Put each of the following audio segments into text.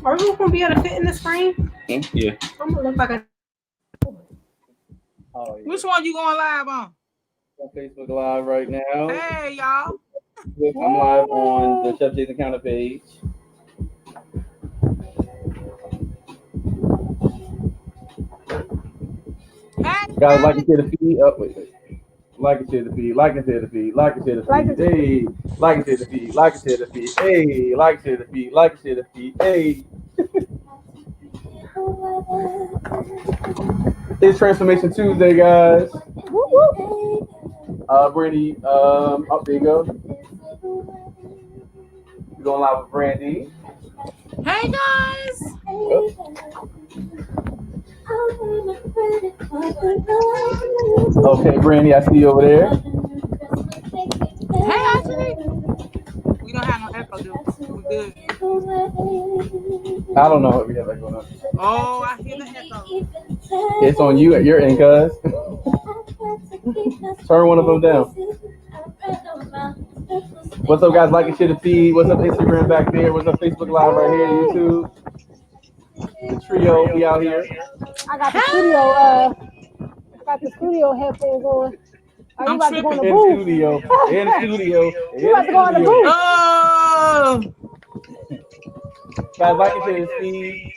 Are we gonna be able to fit in the screen? Yeah. I'm gonna look like a. Oh, yeah. Which one you going live on? On Facebook Live right now. Hey, y'all. I'm live on the Chef Jason Counter page. Hey, Guys, like and share the feed. Oh, wait. Like and share the feed. Like and share the feed. Like and share the feed. Hey. Like and share the feed. Like and share the feed. Hey. Like and share the feed. Like and share the feed. Hey. It's Transformation Tuesday, guys. Brandy, oh, there you go. We're going live with Brandy. Hey, guys. Oh. Okay, Brandy, I see you over there. Hey, Ashley. We don't have no echo, dude. We good. I don't know what we have that going on. Oh, I hear the echo. It's on you at your end, cuz. Turn one of them down. What's up, guys? Like and share the feed. What's up, Instagram back there? What's up, Facebook Live right here, YouTube? The trio, we out here. I got the studio headphones on. Are you about to go in the In booth? studio. In studio. You about to go in the booth? Oh. Guys, like and share the feed.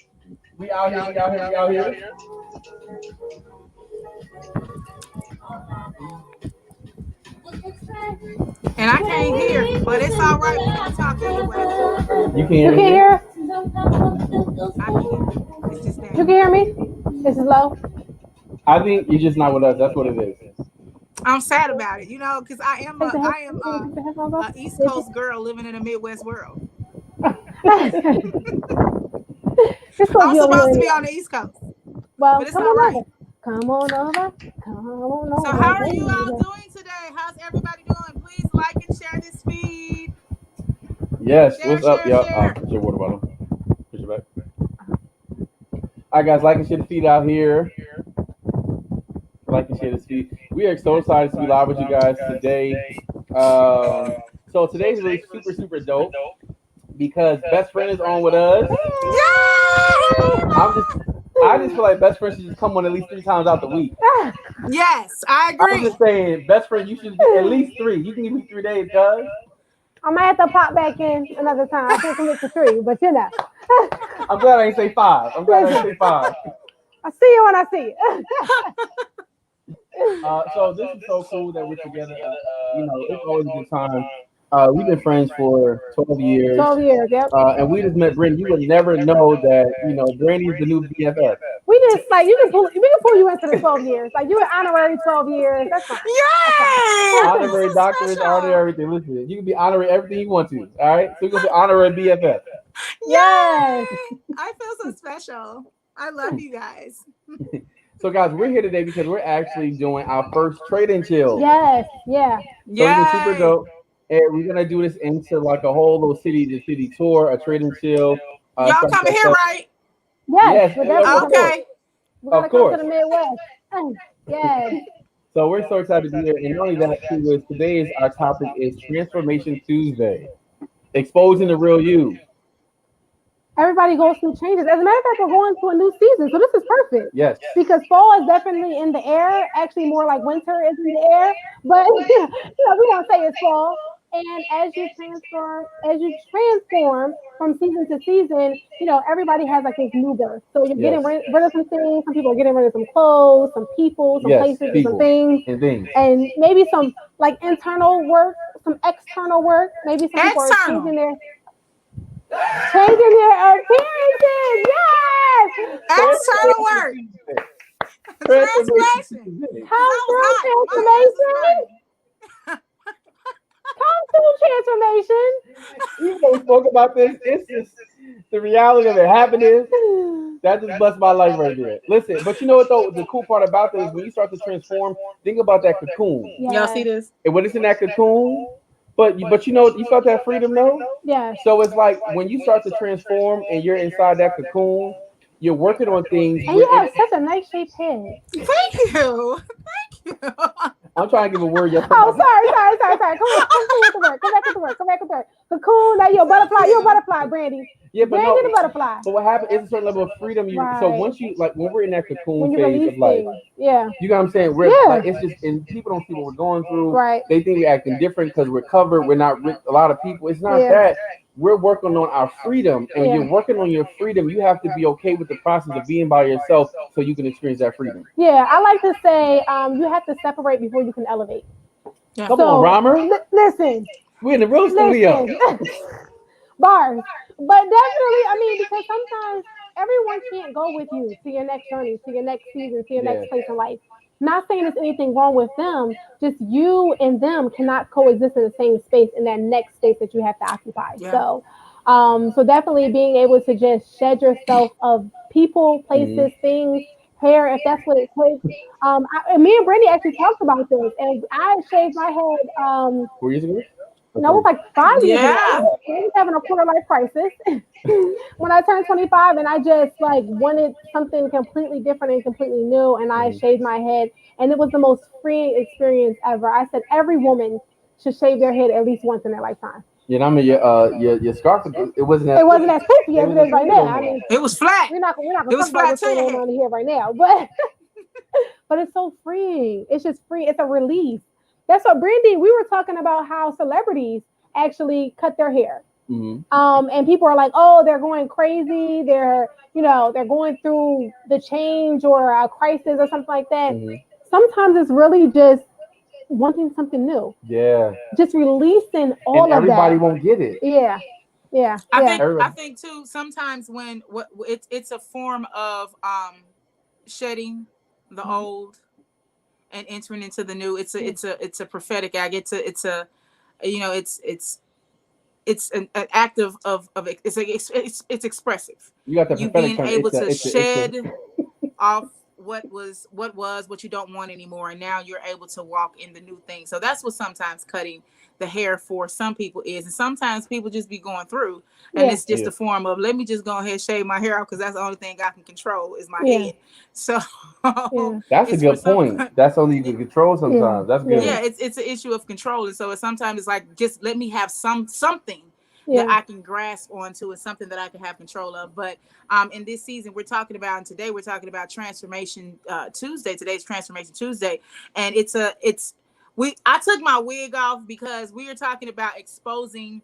We out here, we out here, we out here. And I can't hear, but it's all right. We can talk anyway. You can hear You me? can hear? I can hear. It's just that. You can hear me? This is low. I think you're just not with us. That's what it is. I'm sad about it, because I am a East Coast girl living in a Midwest world. I'm supposed to be on the East Coast, well, but it's all right. Come on over. Come on over. So how are you all doing today? How's everybody doing? Please like and share this feed. Yes. Share, What's up, share, y'all? share. Put your water bottle. Push it back. All right, guys. Like and share the feed out here. Like and share this feed. We are so excited to be live with you guys today. So today's really super, super dope because Best Friend is on with us. I just feel like Best Friend should just come on at least 3 times out the week. Yes, I agree. I'm just saying, Best Friend, you should get at least 3. You can give me 3 days, guys. I might have to pop back in another time. I can't commit to 3, but you know. I'm glad I ain't say 5. I see you when I see you. So this is so cool that we're together. It's always a good time. We've been friends for 12 years. 12 years, yep. And we just met Brandy. You would never know that, Brandy's the new BFF. We can pull you into the 12 years. Like you an honorary 12 years. That's fine. Yay! Honorary doctorate, honorary everything. Listen, you can be honorary everything you want to. All right? So you're going to be honorary BFF. Yes. I feel so special. I love you guys. So, guys, we're here today because we're actually doing our first trade and chill. Yes. Yeah. So it's super dope. And we're going to do this into like a whole little city-to-city tour, a trade and chill. Y'all coming here, right? Yes. Okay. We're going to come to the Midwest. Yes. So we're so excited to be here. And not only that, too, is today's our topic is Transformation Tuesday. Exposing the real you. Everybody goes through changes. As a matter of fact, we're going to a new season, so this is perfect. Yes. Because fall is definitely in the air. Actually, more like winter is in the air. But we don't say it's fall. And as you transform from season to season, everybody has like this new birth. So you're getting rid of some things. Some people are getting rid of some clothes, some people, some places, some things, and maybe some like internal work, some external work. Maybe some people are changing their appearances. Yes. External work. Transformation. Come through transformation. Come through transformation. You spoke about this. It's just the reality of it happening. That just busts my life right there. Listen, but you know what though? The cool part about this is when you start to transform, think about that cocoon. Yes. Y'all see this? And when it's in that cocoon, but you felt that freedom though? Yeah. So it's like when you start to transform and you're inside that cocoon, you're working on things. And you have such a nice shaped head. Thank you. I'm trying to give a word. Yes. Oh, sorry. Come with the word. Come back with the word. Cocoon. Now you're a butterfly. You're a butterfly, Brandy. Yeah, but Brandy no. the butterfly. But what happens is a certain level of freedom. So Right. once you when we're in that cocoon When you phase release of life, things. Yeah. you know what I'm saying? We're Yeah. like it's just and people don't see what we're going through. Right. They think we're acting different because we're covered. We're not with a lot of people. It's not Yeah. that. We're working on our freedom, and when Yeah. you're working on your freedom, you have to be okay with the process of being by yourself so you can experience that freedom. Yeah, I like to say you have to separate before you can elevate. Yeah. Come on, Romer. Listen, We're in the real studio. bars. But definitely, I mean, because sometimes everyone can't go with you to your next journey, to your next season, to your Yeah. next place in life. Not saying there's anything wrong with them, just you and them cannot coexist in the same space in that next space that you have to occupy. Yeah. So definitely being able to just shed yourself of people, places, things, hair, if that's what it takes. And me and Brittany actually talked about this, and I shaved my head. 4 years ago. No, it was like 5 years ago. I Yeah. was having a quarter life crisis when I turned 25, and I just like wanted something completely different and completely new. And I shaved my head, and it was the most freeing experience ever. I said every woman should shave their head at least once in their lifetime. Yeah, I mean your scarf. It wasn't as It wasn't as poofy as it is right now. I mean, It was flat. we're not It gonna was talk about flat what's to going your on head. here right now, but it's so freeing. It's just free. It's a release. That's what Brandy. We were talking about how celebrities actually cut their hair. And people are like, oh, they're going crazy. They're going through the change or a crisis or something like that. Sometimes it's really just wanting something new. Yeah. Just releasing all And of everybody that. won't get it. Yeah. Yeah. I Yeah. think I Everybody. think too sometimes when it's a form of shedding the old and entering into the new. It's a prophetic act. It's an act of it's expressive. You got the You prophetic being term. able to It's a shed off what you don't want anymore, and now you're able to walk in the new thing. So that's what sometimes cutting the hair for some people is, and sometimes people just be going through, and Yeah. it's just a form of let me just go ahead and shave my hair out because that's the only thing I can control is my Yeah. head. So Yeah. That's a it's for good point. That's only you can control sometimes. That's good. yeah, it's an issue of control, and so sometimes it's like just let me have something that Yeah. I can grasp onto and something that I can have control of. But in this season, we're talking about, and today we're talking about Transformation Tuesday. Today's Transformation Tuesday, and I took my wig off because we are talking about exposing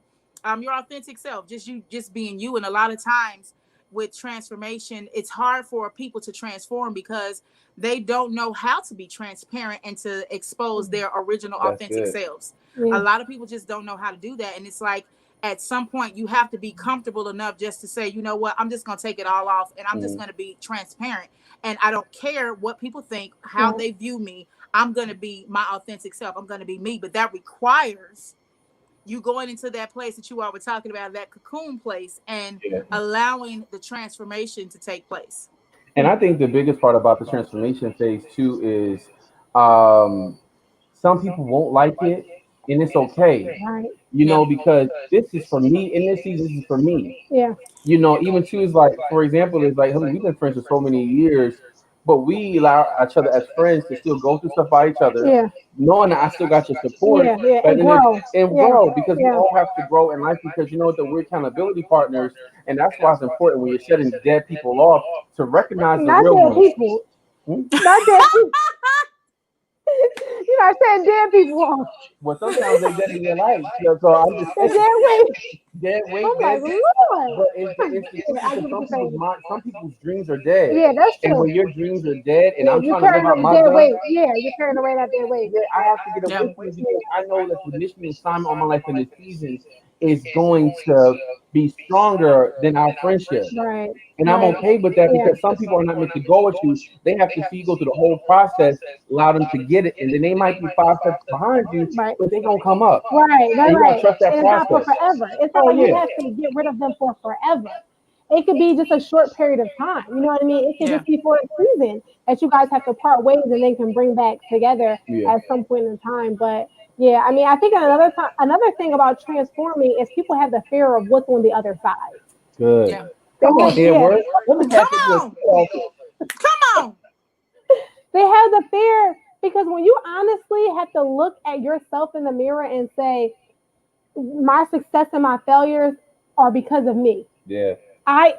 your authentic self, just being you. And a lot of times with transformation, it's hard for people to transform because they don't know how to be transparent and to expose their original That's authentic good. selves. Yeah. A lot of people just don't know how to do that, and it's like at some point you have to be comfortable enough just to say, you know what, I'm just going to take it all off and I'm just going to be transparent, and I don't care what people think, how they view me. I'm going to be my authentic self. I'm going to be me. But that requires you going into that place that you all were talking about, that cocoon place, and allowing the transformation to take place. And I think the biggest part about the transformation phase too is um, some people won't like it, and it's okay. Right. Yeah. Because this is for me in this season. This is for me. Yeah. Even too is like, for example, is like, we've been friends for so many years, but we allow each other as friends to still go through stuff by each other, Yeah. knowing that I still got your support, Yeah. Yeah. but And then grow. and Yeah. grow because we Yeah. all have to grow in life because you know what, that we're accountability partners, and that's why it's important when you're shedding dead people off to recognize the Not real dead ones. people. Not dead people. You're not saying dead people off. Well, sometimes they're dead in your life, so I'm just They're saying, dead weight. dead weight, I'm like, dead. Lord. But it's the truth Yeah, I because get what you're saying. some people's dreams are dead, Yeah, that's and true. when your dreams are dead, and Yeah, I'm you're trying to live carrying out away my dead God, weight. Yeah, you're carrying away that dead weight. yeah, I have to get Yeah. away from it because I know that the mission and assignment on my life in this season is going to be stronger than our friendship. Right. And I'm Right. okay with that Yeah. because some people are not meant to go with you. They have to see you go through the whole process, allow them to get it, and then they might be 5 steps behind you, Right. but they're gonna come up. Right. And you gotta Right. trust that And it's not for process. forever. It's not Oh like you yeah. have to get rid of them for forever. It could be just a short period of time. You know what I mean? It could Yeah. just be for a season that you guys have to part ways and then can bring back together Yeah. at some point in time. But yeah, I mean, I think another thing about transforming is people have the fear of what's on the other side. Good. Yeah. Come on, Yeah. Edward. Let me Come have to do on. Come on. They have the fear Because when you honestly have to look at yourself in the mirror and say, my success and my failures are because of me. Yeah. I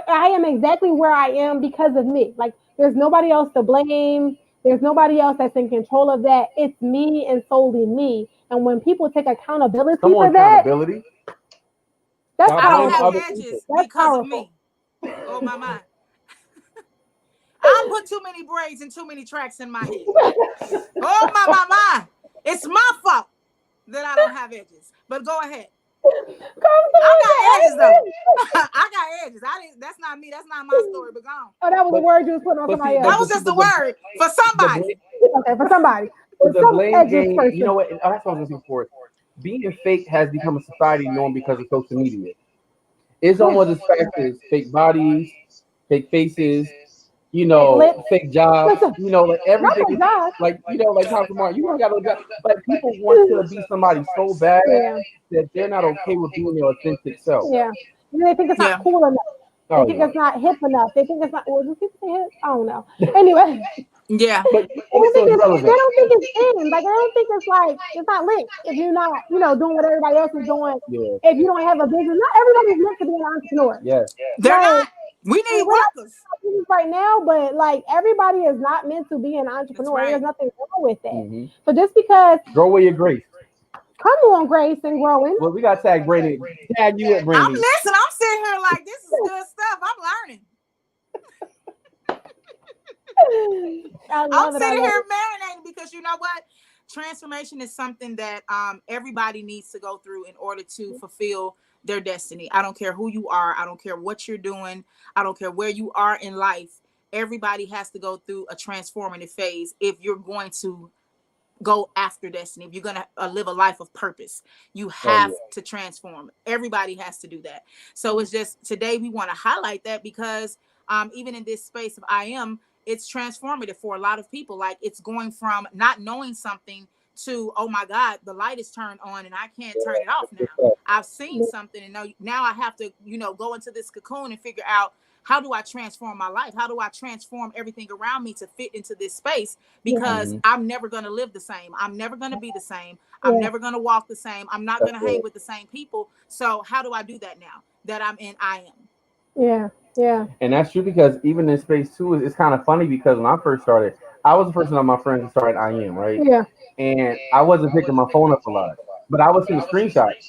am exactly where I am because of me. Like there's nobody else to blame. There's nobody else that's in control of that. It's me and solely me. And when people take accountability for that, that's I don't have powerful. edges That's because of powerful. me. Oh my mind. I don't put too many braids and too many tracks in my head. Oh my. It's my fault that I don't have edges. But go ahead. I got edges though. I got edges. I didn't. That's not me. That's not my story. But go on. Oh, that was a word you was putting on somebody else. That was just the word for somebody. Okay, for somebody. The blame game. You know what? That's what I was looking for. Being fake has become a society norm because of social media. It's almost as fast as fake bodies, fake faces, fake jobs, like everything is like, like Dr. Martin, you don't got no job. Like people want to be somebody so bad that they're not okay with being their authentic self. Yeah. They think it's not cool enough. They think it's not hip enough. They think it's not, well, do people say hip? I don't know. Anyway. Yeah. But they don't think it's in. Like, I don't think it's like, it's not lit if you're not, doing what everybody else is doing. Yeah. If you don't have a business, not everybody's meant to be an entrepreneur. Yes. They're not. We need workers right now, but like everybody is not meant to be an entrepreneur. Right. There's nothing wrong with that. Mm-hmm. So just because grow where your grace. Come on, Grace and growing. Well, we got to tag Brandon. Tag you at Brandon. I'm listening. I'm sitting here like this is good stuff. I'm learning. I'm sitting here marinating because you know what? Transformation is something that everybody needs to go through in order to fulfill their destiny. I don't care who you are. I don't care what you're doing. I don't care where you are in life. Everybody has to go through a transformative phase if you're going to go after destiny. If you're going to live a life of purpose, you have to transform. Everybody has to do that. So it's just today we want to highlight that because even in this space of it's transformative for a lot of people. Like it's going from not knowing something to, oh my God, the light is turned on and I can't turn it off now. I've seen something and now I have to, go into this cocoon and figure out how do I transform my life? How do I transform everything around me to fit into this space? Because I'm never going to live the same. I'm never going to be the same. I'm never going to walk the same. I'm not going to hang with the same people. So how do I do that now that I'm in I am? Yeah. Yeah. And that's true because even in space too, it's kind of funny because when I first started, I was the first one of my friends to start I am, right? Yeah. And I wasn't picking my phone up a lot, but I was seeing screenshots.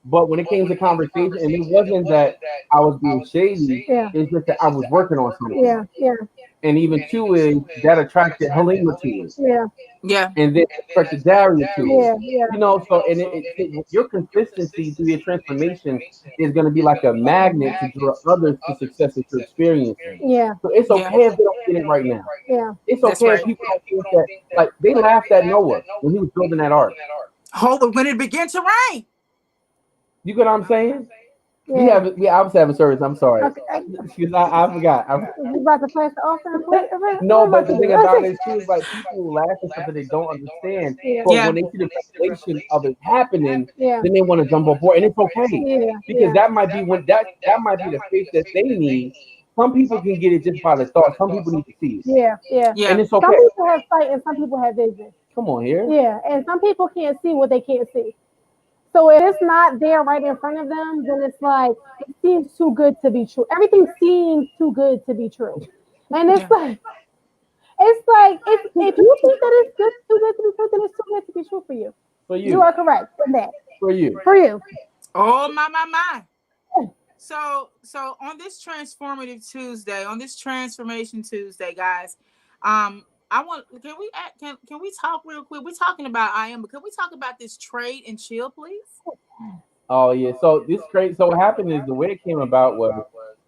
But when it came to conversation, and it wasn't that I was being shady, it's just that I was working on something. Yeah, yeah. And even two is that attracted Halimah to it. Yeah. Yeah. And then attracted Daria to it. Yeah. So and your consistency through your transformation is going to be like a magnet to draw others to success that you're experiencing. Yeah. So it's okay if they don't get it right now. Yeah. It's okay if people don't think that, like, they laughed at Noah when he was building that ark. Oh, but when it began to rain. You get what I'm saying? Yeah. I was having service. I'm sorry. Okay. Because I forgot. You about to flash the offering? No, but the thing about it too is like people laugh at something they don't understand. But when they see the revelation of it happening, then they want to jump on board, and it's okay because that might be when that might be the faith that they need. Some people can get it just by the thought. Some people need to see it. Yeah. And it's okay. Some people have sight and some people have vision. Come on here. Yeah, and some people can't see what they can't see. So if it's not there right in front of them, then it's like, it seems too good to be true. Everything seems too good to be true. And it's like, if you think that it's too good to be true, then it's too good to be true for you. For you. You are correct in that. For you. Oh, my. So on this transformative Tuesday, on this transformation Tuesday, guys, can we talk real quick? We're talking about but can we talk about this trade and chill, please? Oh yeah. So this trade. So what happened is the way it came about was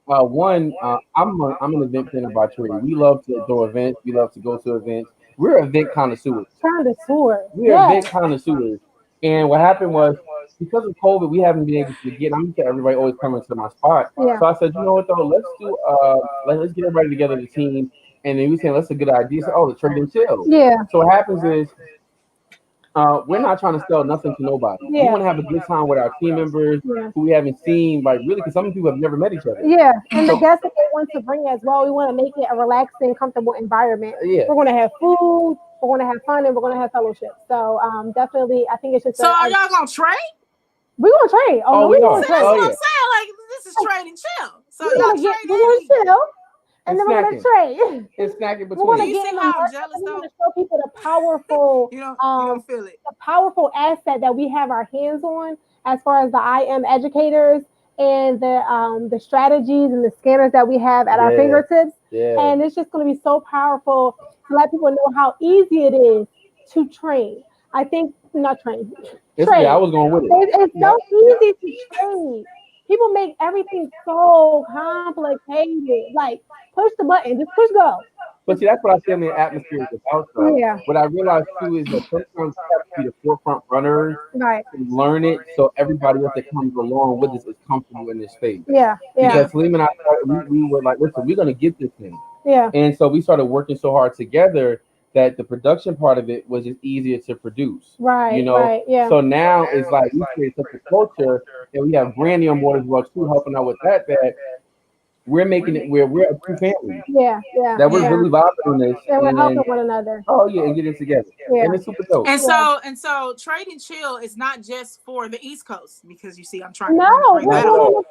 I'm an event planner by trade. We love to do events. We love to go to events. We're event connoisseurs. We're event connoisseurs. And what happened was because of COVID, we haven't been able to get. I'm used to everybody always coming to my spot. Yeah. So I said, you know what though? Let's get everybody together, the team. And then we saying that's a good idea. So, the trade and chill. Yeah. So what happens is we're not trying to sell nothing to nobody. Yeah. We want to have a good time with our team members who we haven't seen, like really, because some people have never met each other. Yeah, and the guests that they want to bring as well, we want to make it a relaxing, comfortable environment. Yeah. We're going to have food, we're going to have fun, and we're going to have fellowship. So definitely, I think it's just. So are y'all gonna trade? We're gonna trade. Oh, no, we are. So that's what I'm saying. Like this is trade and chill. So y'all trade. We're gonna chill. And then we're snacking. gonna trade. It's snacking between. We're gonna You get see in the how I'm market, jealous and we're though? gonna show people the powerful, you don't feel it. the powerful asset that we have our hands on as far as the IM educators and the strategies and the scanners that we have at our fingertips. Yeah. And it's just gonna be so powerful to let people know how easy it is to train. I think not train. Trade. Yeah, I was going with it. It's so easy to trade. People make everything so complicated. Like push the button, just push go. But see, that's what I say in the atmosphere is about. Though. Yeah. What I realized too is that sometimes you have to be the forefront runners Right. to learn it, so everybody else that comes along with us is comfortable in this space. Yeah. Because Halimah and I, we were like, listen, we're gonna get this thing. Yeah. And so we started working so hard together that the production part of it was just easier to produce. Right. You know. Right. Yeah. So now it's like we create such a culture, and we have Brandy on board as well too, helping out with that. That we're making it where we're a true family. Yeah. Yeah. That we're really vibing on this. And we're helping one another. Oh yeah, and get it together. Yeah. And it's super dope. And so trade and chill is not just for the East Coast, because you see I'm trying No, to bring that no.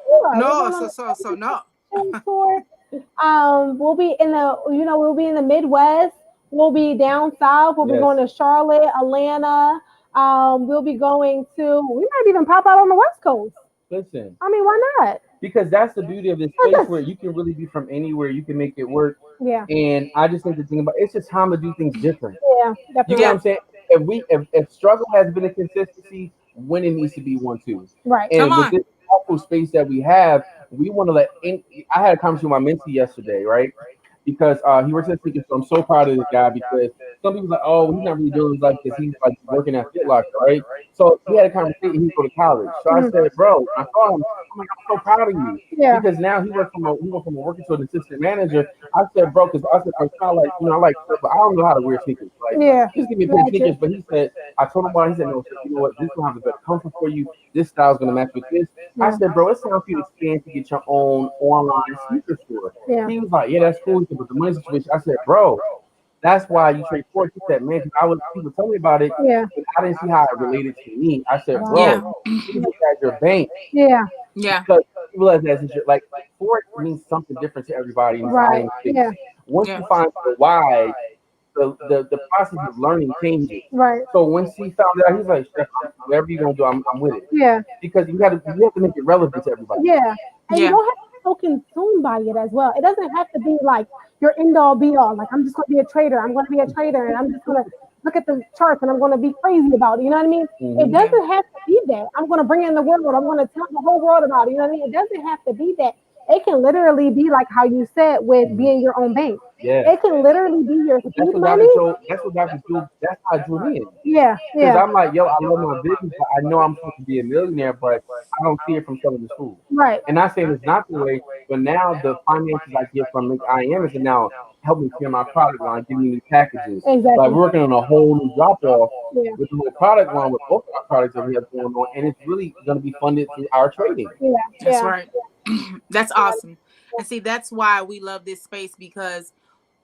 We'll be in the Midwest. We'll be down south. We'll be going to Charlotte, Atlanta. We'll be going to. We might even pop out on the West Coast. Listen. I mean, why not? Because that's the beauty of this space where you can really be from anywhere. You can make it work. Yeah. And I just think the thing about it's just time to do things different. Yeah. Definitely. You know what I'm saying? If struggle has been a consistency, winning needs to be one too. Right. And with this powerful space that we have, we want to let in. I had a conversation with my mentee yesterday, right? Because he works at Tickets, so I'm so proud of this guy because some people are like, oh, he's not really doing this like because he's like working at Foot Locker, right? So he had a conversation, he go to college. So I said, bro, I saw him, I'm like, I'm so proud of you. Yeah. Because now he went from a working to an assistant manager. I said, bro, because I said I'm kind of like, I like, but I don't know how to wear sneakers. Like, just give me a pair of sneakers. But he said, I told him why. He said, no, you know what? This will have a better comfort for you. This style's gonna match with this. I said, bro, it's time for you to expand to get your own online sneaker store. Yeah. He was like, yeah, that's cool. But the money situation, I said, bro, that's why you trade sports. He said, man, people tell me about it. Yeah. But I didn't see how it related to me. I said, bro, you look at your bank. Yeah. Yeah. Because you realize that like sports means something different to everybody. Right. Yeah. Once you find the why, the process of learning changes. Right. So once he found out, he's like, whatever you're gonna do, I'm with it. Yeah. Because you have to make it relevant to everybody. Yeah. And you don't have to be so consumed by it as well. It doesn't have to be like your end all be all. Like I'm just gonna be a trader. I'm gonna be a trader and I'm just gonna look at the charts and I'm gonna be crazy about it. You know what I mean? Mm-hmm. It doesn't have to be that. I'm gonna bring in the world. I'm gonna tell the whole world about it. You know what I mean? It doesn't have to be that. It can literally be like how you said with being your own bank. Yeah. It can literally be your seed money. That's what Dr. Drew, that's how I drew me in. Yeah. Because I'm like, yo, I love my business, but I know I'm supposed to be a millionaire, but I don't see it from selling the food. Right. And not saying it's not the way, but now the finances I get from IM is now helping clear my product line, giving me new packages. Exactly. Like we're working on a whole new drop off with the whole product line with both our products that we have going on, and it's really going to be funded through our trading. Yeah. That's right. That's awesome. And see, that's why we love this space, because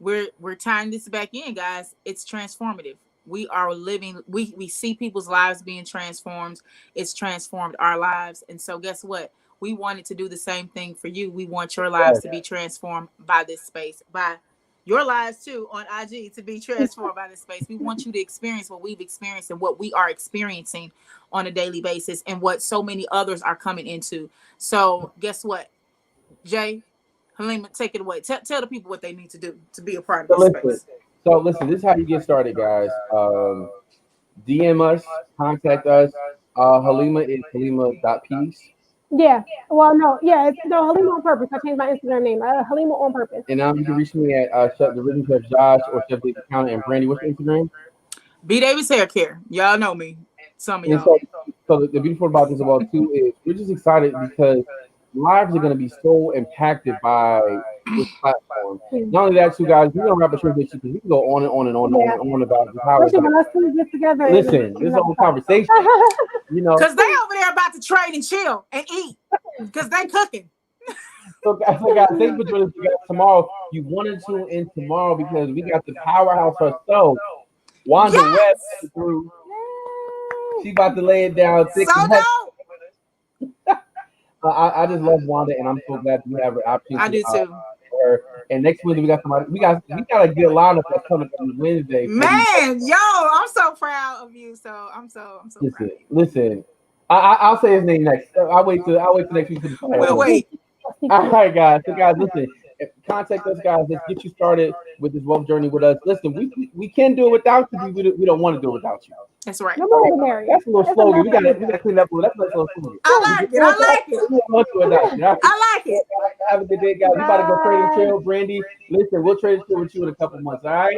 we're tying this back in, guys. It's transformative. We are living, we see people's lives being transformed. It's transformed our lives. And so guess what? We wanted to do the same thing for you. We want your lives to be transformed by this space, by your lives too on IG to be transformed by this space. We want you to experience what we've experienced and what we are experiencing on a daily basis and what so many others are coming into. So guess what? Jay, Halimah, take it away. Tell the people what they need to do to be a part of this space. So listen, this is how you get started, guys. DM us, contact us. Halimah is Halimah.peace. Yeah. Well, no. Yeah. It's Halimah on purpose. I changed my Instagram name. Halimah on purpose. And you can reach me at the Rhythm Chef Josh or Chef David Counter. And Brandy, what's your Instagram? B Davis Hair Care. Y'all know me. Some of y'all. So the beautiful about this about too is we're just excited because lives are going to be so impacted by this platform. Not only that, too, guys, we're going to wrap a show because we can go on and on and on and on about how it's when us two get together. Listen, this is a whole conversation. You know, because they over there about to trade and chill and eat because they cooking. So guys, thanks for joining us tomorrow. You want to tune in tomorrow because we got the powerhouse herself, Wanda Yes! West came through. She about to lay it down thick So and heavy. dope. I just love Wanda, and I'm so glad we have her opportunity. I do too. Her. And next Wednesday we got somebody. We got a good lineup that's coming on Wednesday. Man, yo, I'm so proud of you. So I'm so proud of you. Listen. I'll say his name next. I'll wait till next week. We'll wait. All right, guys. So, guys, listen. Contact us, guys. Let's get you started with this wealth journey with us. Listen, we can do it without you. We don't want to do it without you. That's right. No more than Mary. That's a little slogan. We gotta clean up. That's a little slogan. I like it. I like it. I like it. Have a good day, guys. We about to go trade and chill, Brandy. Listen, we'll trade and chill with you in a couple months. All right.